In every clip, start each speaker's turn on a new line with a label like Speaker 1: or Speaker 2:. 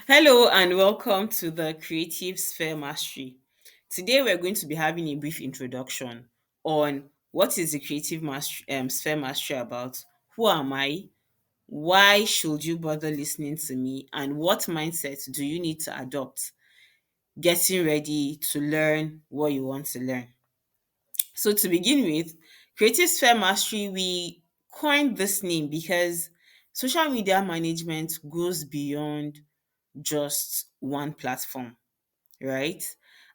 Speaker 1: Hello and welcome to the Creative Sphere Mastery. Today we're going to be having a brief introduction on what is the Sphere Mastery about, who am I, why should you bother listening to me, and what mindset do you need to adopt getting ready to learn what you want to learn. So to begin with, Creative Sphere Mastery, we coined this name because social media management goes beyond just one platform, right?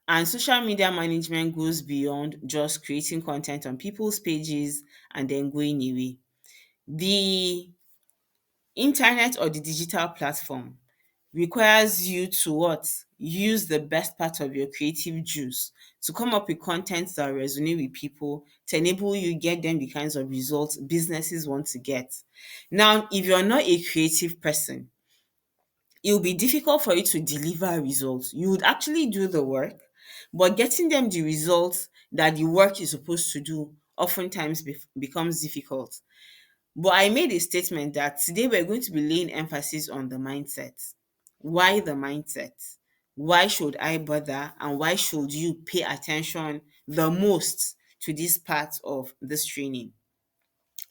Speaker 1: And social media management goes beyond just creating content on people's pages and then going away. The internet or the digital platform requires you to what? Use the best part of your creative juice to come up with content that resonate with people to enable you get them the kinds of results businesses want to get. Now, if you're not a creative person, it will be difficult for you to deliver results. You would actually do the work, but getting them the results that the work is supposed to do oftentimes becomes difficult. But I made a statement that today we're going to be laying emphasis on the mindset. Why the mindset? Why should I bother? And why should you pay attention the most to this part of this training?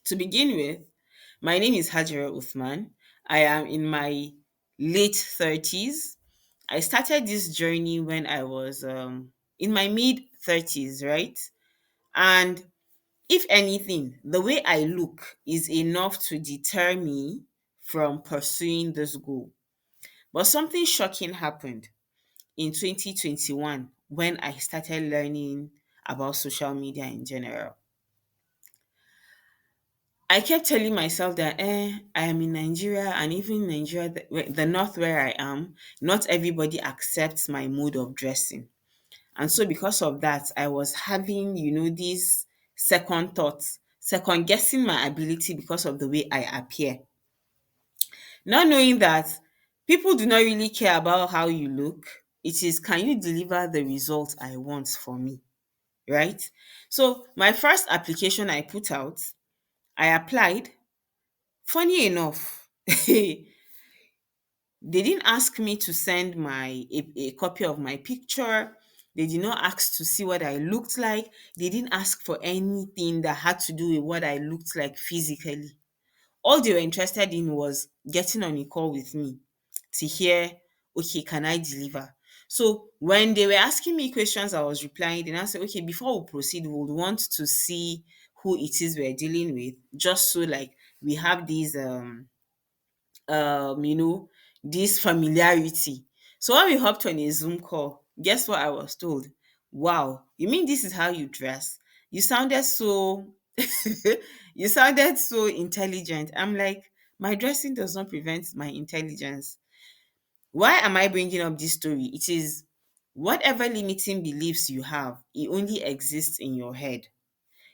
Speaker 1: To begin with, my name is Hajira Uthman. I am in my late 30s. I started this journey when I was in my mid 30s, right? And if anything, the way I look is enough to deter me from pursuing this goal. But something shocking happened in 2021 when I started learning about social media in general. I kept telling myself that I am in Nigeria, and even in Nigeria, the north where I am, not everybody accepts my mode of dressing. And so because of that, I was having, these second thoughts, second guessing my ability because of the way I appear. Not knowing that people do not really care about how you look. It is, can you deliver the result I want for me? Right? So my first application I put out, I applied. Funny enough, they didn't ask me to send a copy of my picture. They did not ask to see what I looked like. They didn't ask for anything that had to do with what I looked like physically. All they were interested in was getting on a call with me to hear, okay, can I deliver? So when they were asking me questions, I was replying. Then I said, okay, before we proceed, we would want to see who it is we're dealing with, just so like we have um, you know, this familiarity. So when we hopped on a Zoom call, guess what I was told? Wow, you mean this is how you dress? You sounded so you sounded so intelligent. I'm like, my dressing does not prevent my intelligence. Why am I bringing up this story? It is whatever limiting beliefs you have, it only exists in your head.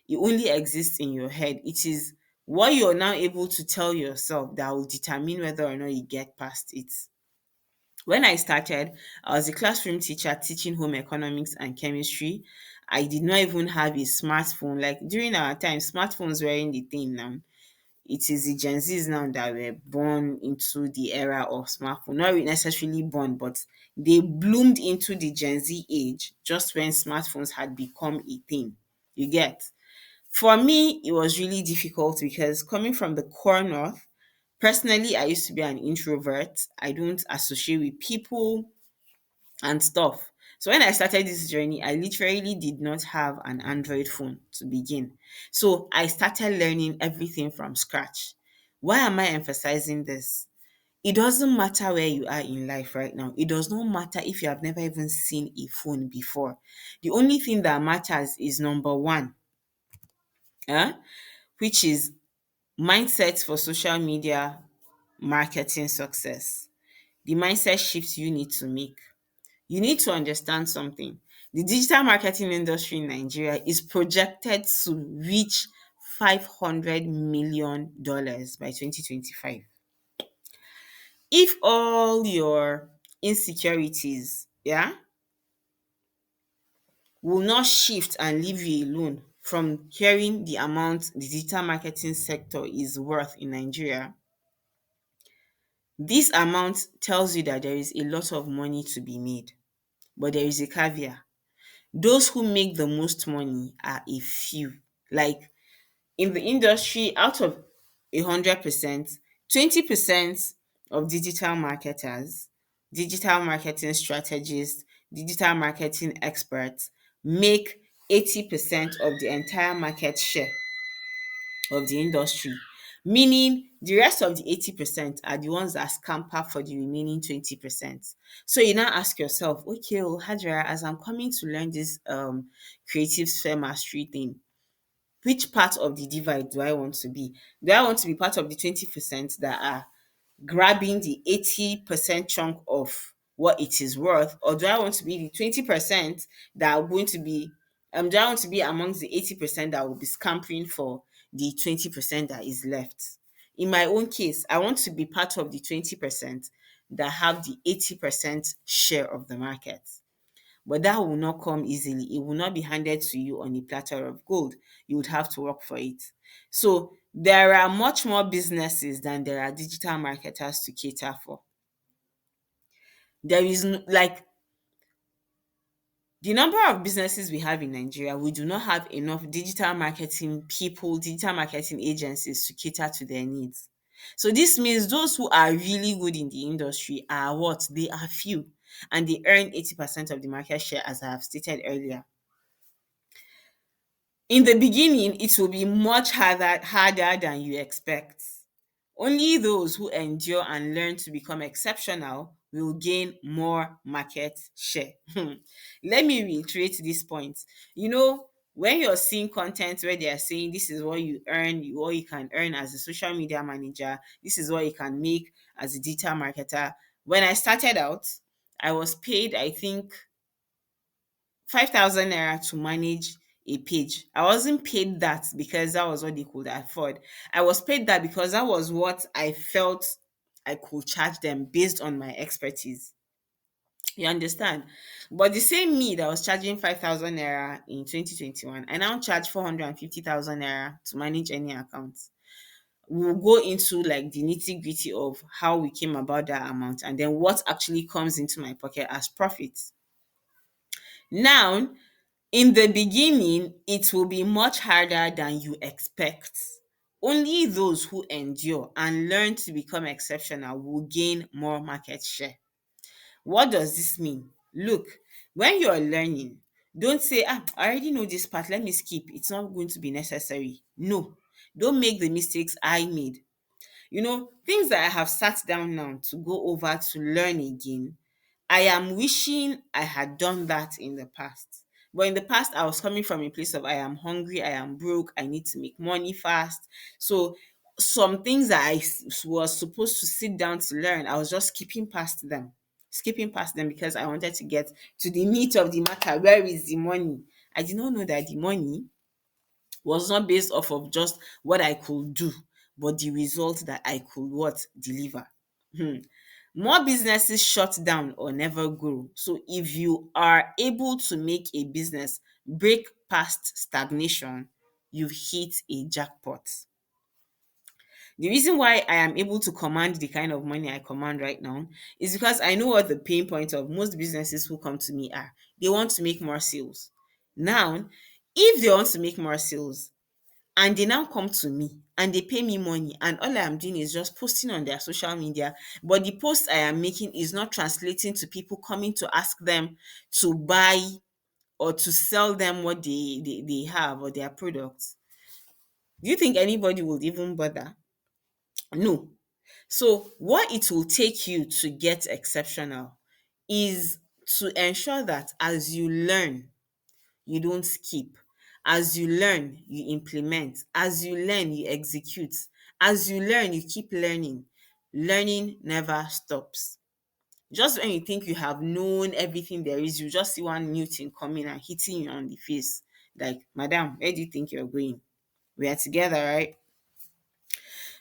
Speaker 1: It only exists in your head. It is what you're now able to tell yourself that will determine whether or not you get past it. When I started, I was a classroom teacher teaching home economics and chemistry. I did not even have a smartphone. Like during our time, smartphones weren't the thing now. It is the Gen Zs now that were born into the era of smartphone. Not really necessarily born, but they bloomed into the Gen Z age just when smartphones had become a thing. You get? For me, it was really difficult because coming from the core north, personally, I used to be an introvert. I don't associate with people and stuff. So when I started this journey, I literally did not have an Android phone to begin. So I started learning everything from scratch. Why am I emphasizing this? It doesn't matter where you are in life right now. It does not matter if you have never even seen a phone before. The only thing that matters is number one, eh, which is mindset for social media marketing success. The mindset shift you need to make. You need to understand something. The digital marketing industry in Nigeria is projected to reach $500 million by 2025. If all your insecurities, yeah, will not shift and leave you alone from hearing the amount the digital marketing sector is worth in Nigeria, This amount tells you that there is a lot of money to be made, but there is a caveat. Those who make the most money are a few. Like in the industry, out of 100%, 20% of digital marketers, digital marketing strategists, digital marketing experts make 80% of the entire market share of the industry. Meaning the rest of the 80% are the ones that scamper for the remaining 20%. So you now ask yourself, okay, oh, Hajara, as I'm coming to learn this creative sphere mastery thing, which part of the divide do I want to be? Do I want to be part of the 20% that are grabbing the 80% chunk of what it is worth, or do I want to be the 20% that are going to be do I want to be amongst the 80% that will be scampering for the 20% that is left? In my own case, I want to be part of the 20% that have the 80% share of the market. But that will not come easily. It will not be handed to you on a platter of gold. You would have to work for it. So there are much more businesses than there are digital marketers to cater for. There is like the number of businesses we have in Nigeria, we do not have enough digital marketing people, digital marketing agencies to cater to their needs. So this means those who are really good in the industry are what? They are few, and they earn 80% of the market share, as I have stated earlier. In the beginning, it will be much harder than you expect. Only those who endure and learn to become exceptional will gain more market share. Let me reiterate this point. When you're seeing content where they are saying this is what you earn, what you can earn as a social media manager, this is what you can make as a digital marketer. When I started out, I was paid, I think, 5,000 naira to manage a page. I wasn't paid that because that was what they could afford. I was paid that because that was what I felt I could charge them based on my expertise. You understand? But the same me that was charging 5,000 naira in 2021, I now charge 450,000 naira to manage any accounts. We'll go into like the nitty gritty of how we came about that amount and then what actually comes into my pocket as profits. Now, in the beginning, it will be much harder than you expect. Only those who endure and learn to become exceptional will gain more market share. What does this mean? Look, when you're learning, don't say, I already know this part, let me skip. It's not going to be necessary. No, don't make the mistakes I made. Things that I have sat down now to go over to learn again, I am wishing I had done that in the past. But in the past, I was coming from a place of I am hungry, I am broke, I need to make money fast. So some things that was supposed to sit down to learn, I was just skipping past them because I wanted to get to the meat of the matter. Where is the money? I did not know that the money was not based off of just what I could do, but the result that I could what deliver. Hmm. More businesses shut down or never grow. So if you are able to make a business break past stagnation, you've hit a jackpot. The reason why I am able to command the kind of money I command right now is because I know what the pain point of most businesses who come to me are. They want to make more sales. Now, if they want to make more sales, and they now come to me and they pay me money, and all I am doing is just posting on their social media, but the post I am making is not translating to people coming to ask them to buy or to sell them what they have or their products. Do you think anybody would even bother? No. So what it will take you to get exceptional is to ensure that as you learn, you don't skip. As you learn, you implement. As you learn, you execute. As you learn, you keep learning. Learning never stops. Just when you think you have known everything there is, you just see one new thing coming and hitting you on the face. Like, madam, where do you think you're going? We are together, right?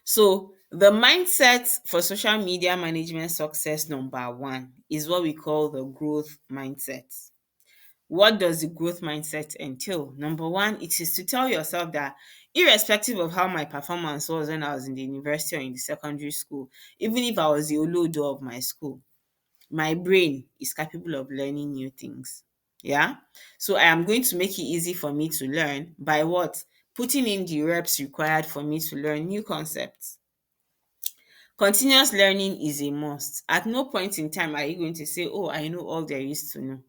Speaker 1: So, the mindset for social media management success number one is what we call the growth mindset. What does the growth mindset entail? Number one, it is to tell yourself that irrespective of how my performance was when I was in the university or in the secondary school, even if I was the olodo of my school, my brain is capable of learning new things. Yeah. So I am going to make it easy for me to learn by what? Putting in the reps required for me to learn new concepts. Continuous learning is a must. At no point in time are you going to say, oh, I know all there is to know.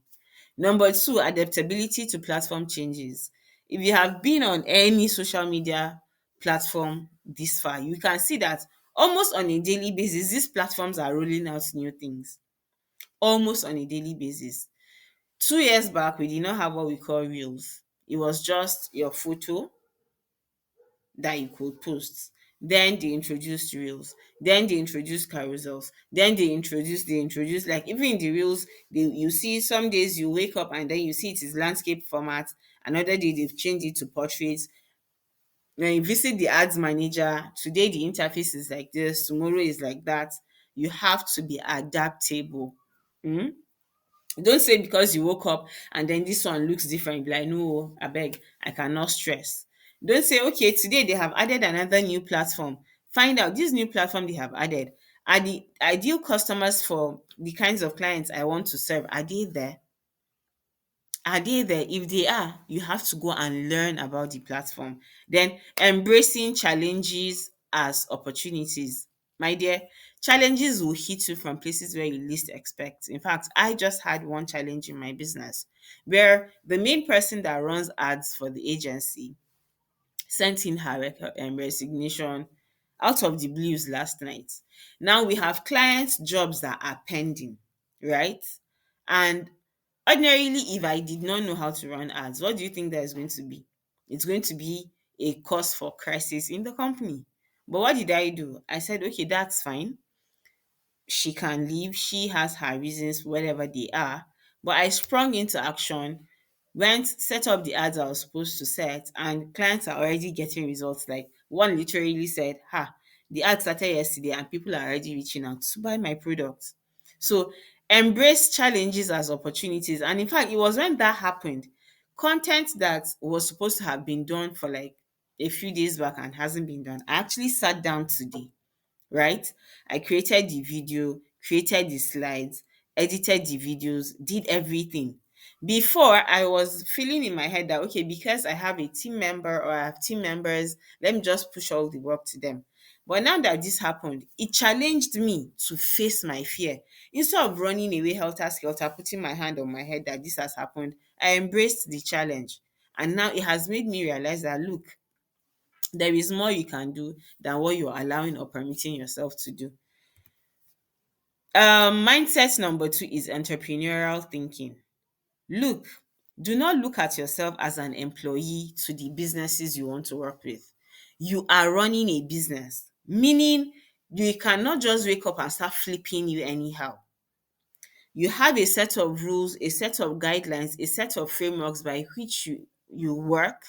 Speaker 1: Number two, adaptability to platform changes. If you have been on any social media platform this far, you can see that almost on a daily basis, these platforms are rolling out new things. Almost on a daily basis. 2 years back, we did not have what we call reels. It was just your photo that you could post. Then they introduced reels. Then they introduced carousels. Then they introduced like even in the reels, you see some days you wake up and then you see it is landscape format. Another day they've changed it to portraits. When you visit the ads manager, today the interface is like this, tomorrow is like that. You have to be adaptable. Mm? Don't say because you woke up and then this one looks different, be like, no, I beg, I cannot stress. Don't say, okay, today they have added another new platform. Find out this new platform they have added. Are the ideal customers for the kinds of clients I want to serve? Are they there? Are they there? If they are, you have to go and learn about the platform. Then embracing challenges as opportunities. My dear, challenges will hit you from places where you least expect. In fact, I just had one challenge in my business where the main person that runs ads for the agency sent in her resignation out of the blues last night. Now we have clients' jobs that are pending, right? And ordinarily, if I did not know how to run ads, what do you think that is going to be? It's going to be a cause for crisis in the company. But what did I do? I said, okay, that's fine. She can leave. She has her reasons, whatever they are. But I sprung into action, went, set up the ads I was supposed to set, and clients are already getting results. Like one literally said, ha, the ad started yesterday and people are already reaching out to buy my product. So embrace challenges as opportunities. And in fact, it was when that happened, content that was supposed to have been done for like a few days back and hasn't been done, I actually sat down today, right? I created the video, created the slides, edited the videos, did everything. Before, I was feeling in my head that, okay, because I have a team member or I have team members, let me just push all the work to them. But now that this happened, it challenged me to face my fear. Instead of running away helter skelter, putting my hand on my head that this has happened, I embraced the challenge. And now it has made me realize that, look, there is more you can do than what you're allowing or permitting yourself to do. Mindset number two is entrepreneurial thinking. Look, do not look at yourself as an employee to the businesses you want to work with. You are running a business, meaning you cannot just wake up and start flipping you anyhow. You have a set of rules, a set of guidelines, a set of frameworks by which you work.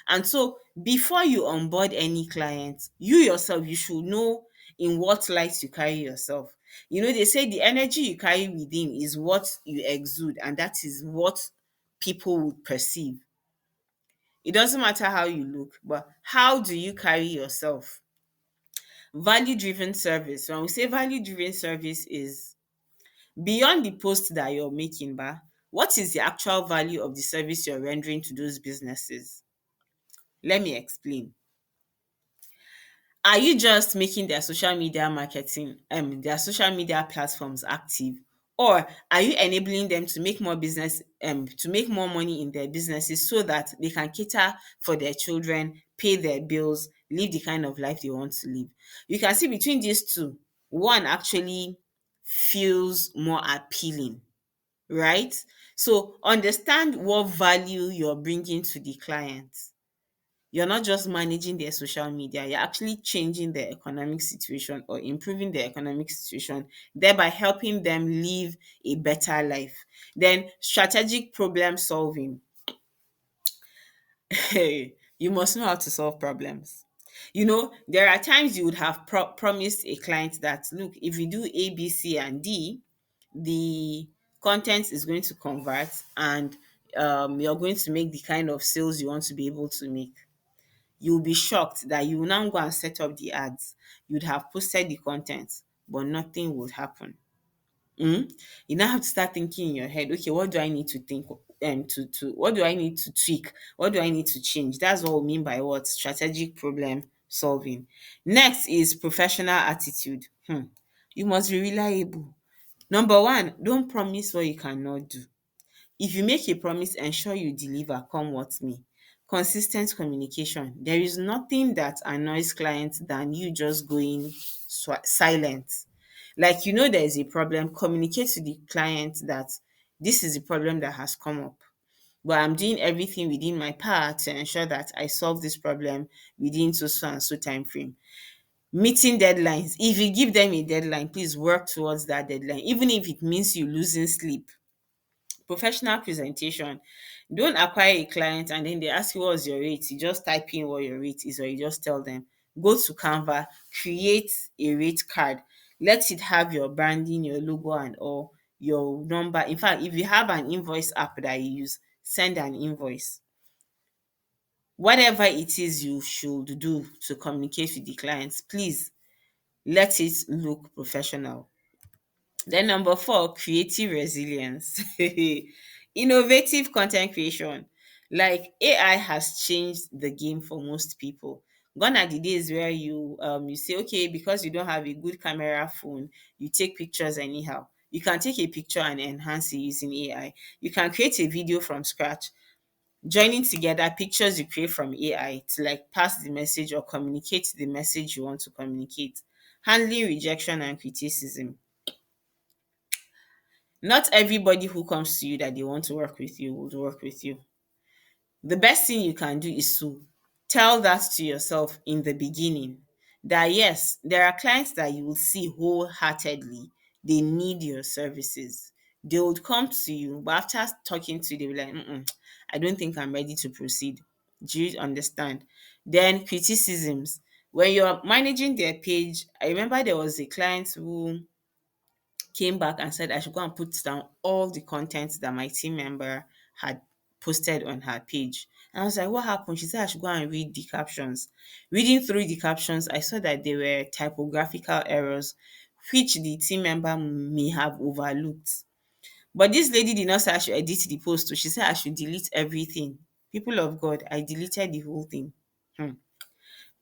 Speaker 1: And so before you onboard any client, you yourself, you should know in what light you carry yourself. You know, they say the energy you carry within is what you exude, and that is what people would perceive. It doesn't matter how you look, but how do you carry yourself? Value driven service. When we say value driven service is beyond the post that you're making, what is the actual value of the service you're rendering to those businesses? Let me explain. Are you just making their social media marketing, their social media platforms active? Or are you enabling them to make more business, to make more money in their businesses so that they can cater for their children, pay their bills, live the kind of life they want to live? You can see between these two, one actually feels more appealing, right? So understand what value you're bringing to the client. You're not just managing their social media, you're actually changing their economic situation or improving their economic situation, thereby helping them live a better life. Then strategic problem solving. Hey, you must know how to solve problems. You know, there are times you would have promised a client that, look, if you do A, B, C, and D, the content is going to convert and you're going to make the kind of sales you want to be able to make. You'll be shocked that you will now go and set up the ads. You'd have posted the content, but nothing would happen. You now have to start thinking in your head, okay, what do I need to think, to what do I need to tweak? What do I need to change? That's what we mean by what? Strategic problem solving. Next is professional attitude. You must be reliable. Number one, don't promise what you cannot do. If you make a promise, ensure you deliver, come what may. Consistent communication. There is nothing that annoys clients than you just going silent. Like, there is a problem, communicate to the client that this is the problem that has come up. But I'm doing everything within my power to ensure that I solve this problem within so and so time frame. Meeting deadlines. If you give them a deadline, please work towards that deadline, even if it means you losing sleep. Professional presentation. Don't acquire a client and then they ask you what's your rate. You just type in what your rate is, or you just tell them. Go to Canva, create a rate card. Let it have your branding, your logo, and all, your number. In fact, if you have an invoice app that you use, send an invoice. Whatever it is you should do to communicate with the clients, please let it look professional. Then number four, creative resilience. Innovative content creation. Like, AI has changed the game for most people. Gone are the days where you say, okay, because you don't have a good camera phone, you take pictures anyhow. You can take a picture and enhance it using AI. You can create a video from scratch, joining together pictures you create from AI to like pass the message or communicate the message you want to communicate. Handling rejection and criticism. Not everybody who comes to you that they want to work with you will work with you. The best thing you can do is to tell that to yourself in the beginning, that yes, there are clients that you will see wholeheartedly, they need your services. They would come to you, but after talking to you, they'll be like, I don't think I'm ready to proceed. Do you understand? Then criticisms. When you're managing their page, I remember there was a client who came back and said I should go and put down all the content that my team member had posted on her page. And I was like, what happened? She said I should go and read the captions. Reading through the captions, I saw that there were typographical errors, which the team member may have overlooked. But this lady did not say I should edit the post. So she said I should delete everything. People of God, I deleted the whole thing. Hmm.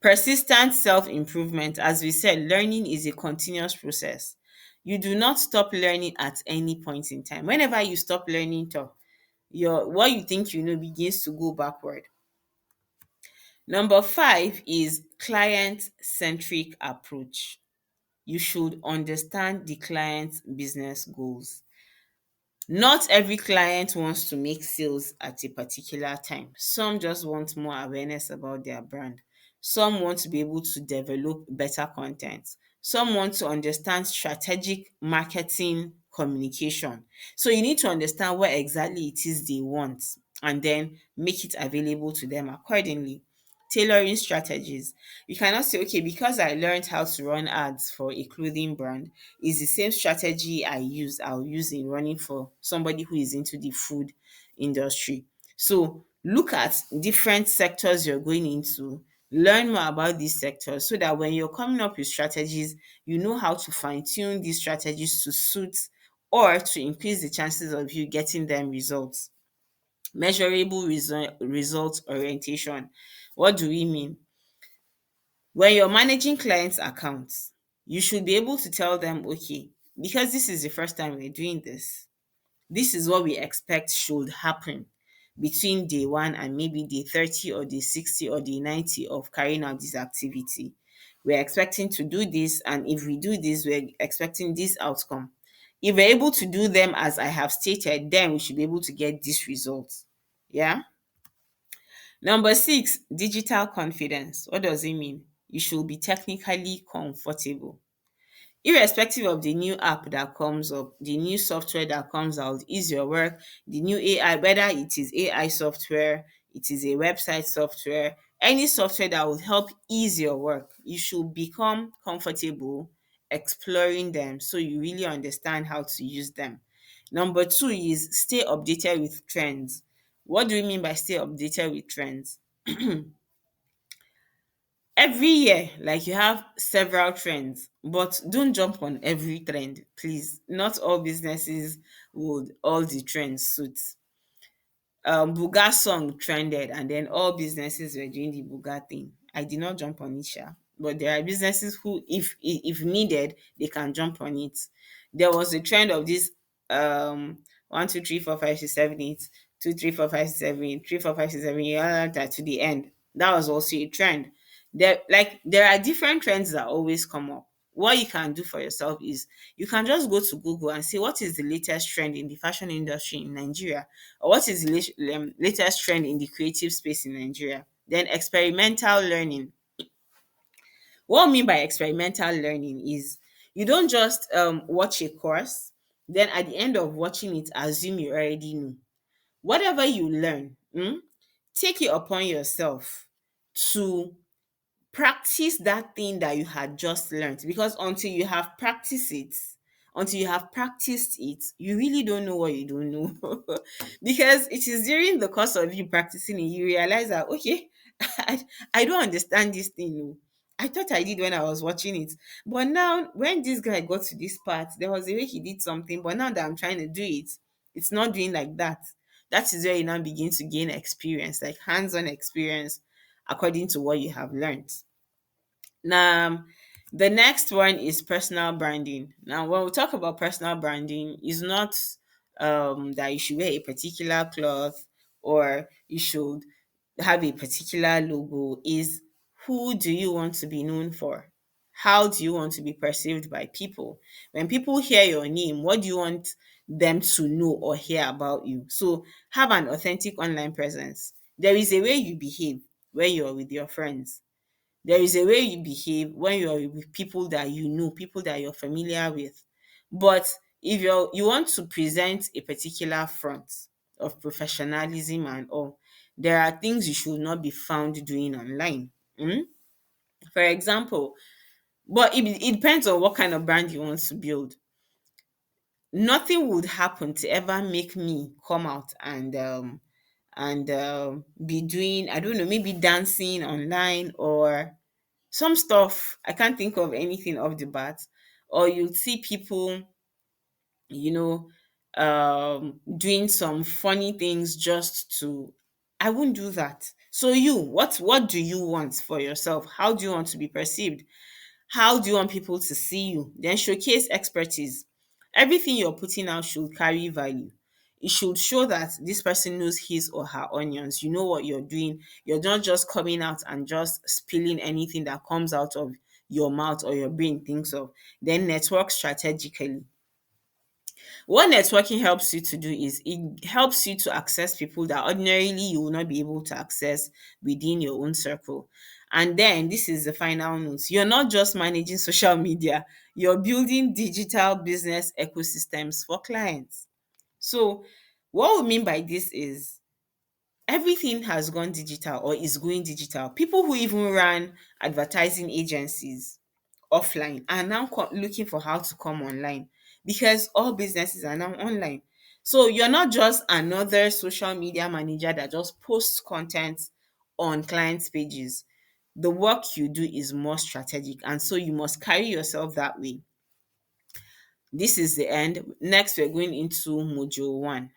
Speaker 1: Persistent self improvement. As we said, learning is a continuous process. You do not stop learning at any point in time. Whenever you stop learning, your what you think you know begins to go backward. Number five is client centric approach. You should understand the client's business goals. Not every client wants to make sales at a particular time. Some just want more awareness about their brand. Some want to be able to develop better content. Some want to understand strategic marketing communication. So you need to understand what exactly it is they want and then make it available to them accordingly. Tailoring strategies. You cannot say, okay, because I learned how to run ads for a clothing brand, is the same strategy I'll use in running for somebody who is into the food industry. So look at different sectors you're going into, learn more about these sectors so that when you're coming up with strategies, you know how to fine-tune these strategies to suit or to increase the chances of you getting them results. Measurable result orientation. What do we mean? When you're managing clients' accounts, you should be able to tell them, okay, because this is the first time we're doing this is what we expect should happen between day one and maybe day 30 or day 60 or day 90 of carrying out this activity. We're expecting to do this, and if we do this, we're expecting this outcome. If we're able to do them as I have stated, then we should be able to get this result. Yeah. Number six, digital confidence. What does it mean? You should be technically comfortable. Irrespective of the new app that comes up, the new software that comes out, is your work, the new AI, whether it is AI software, it is a website software, any software that will help ease your work, you should become comfortable exploring them so you really understand how to use them. Number two is stay updated with trends. What do we mean by stay updated with trends? every year, like, you have several trends, but don't jump on every trend, please. Not all businesses would all the trends suit. Buga song trended, and then all businesses were doing the Buga thing. I did not jump on it, sha. But there are businesses who, if needed, they can jump on it. There was a trend of this 1 2 3 4 5 6 7 8, 2 3 4 5 6 7 8, 3 4 5 6 7 8, to the end. That was also a trend. There are different trends that always come up. What you can do for yourself is you can just go to Google and see what is the latest trend in the fashion industry in Nigeria, or what is the latest trend in the creative space in Nigeria. Then experimental learning. What I mean by experimental learning is you don't just watch a course, then at the end of watching it, assume you already know. Whatever you learn, take it upon yourself to practice that thing that you had just learned, because until you have practiced it, you really don't know what you don't know. Because it is during the course of you practicing it you realize that, okay, I, I don't understand this thing. Oh. I thought I did when I was watching it, but now when this guy got to this part, there was a way he did something, but now that I'm trying to do it, it's not doing like that. That is where you now begin to gain experience, like hands-on experience, according to what you have learned. Now, the next one is personal branding. Now, when we talk about personal branding, is not that you should wear a particular cloth or you should have a particular logo. Is who do you want to be known for? How do you want to be perceived by people? When people hear your name, what do you want them to know or hear about you? So, have an authentic online presence. There is a way you behave when you're with your friends. There is a way you behave when you're with people that you know, people that you're familiar with. But if you want to present a particular front of professionalism and all, there are things you should not be found doing online. For example, but it depends on what kind of brand you want to build. Nothing would happen to ever make me come out and be doing, I don't know, maybe dancing online or some stuff. I can't think of anything off the bat. Or you'll see people, you know, doing some funny things just to. I wouldn't do that. So what do you want for yourself? How do you want to be perceived? How do you want people to see you? Then showcase expertise. Everything you're putting out should carry value. It should show that this person knows his or her onions. You know what you're doing. You're not just coming out and just spilling anything that comes out of your mouth or your brain thinks of. Then network strategically. What networking helps you to do is it helps you to access people that ordinarily you will not be able to access within your own circle. And then this is the final note. You're not just managing social media, you're building digital business ecosystems for clients. So, what we mean by this is everything has gone digital or is going digital. People who even ran advertising agencies offline are now looking for how to come online, because all businesses are now online. So you're not just another social media manager that just posts content on clients' pages. The work you do is more strategic, and so you must carry yourself that way. This is the end. Next, we're going into module one.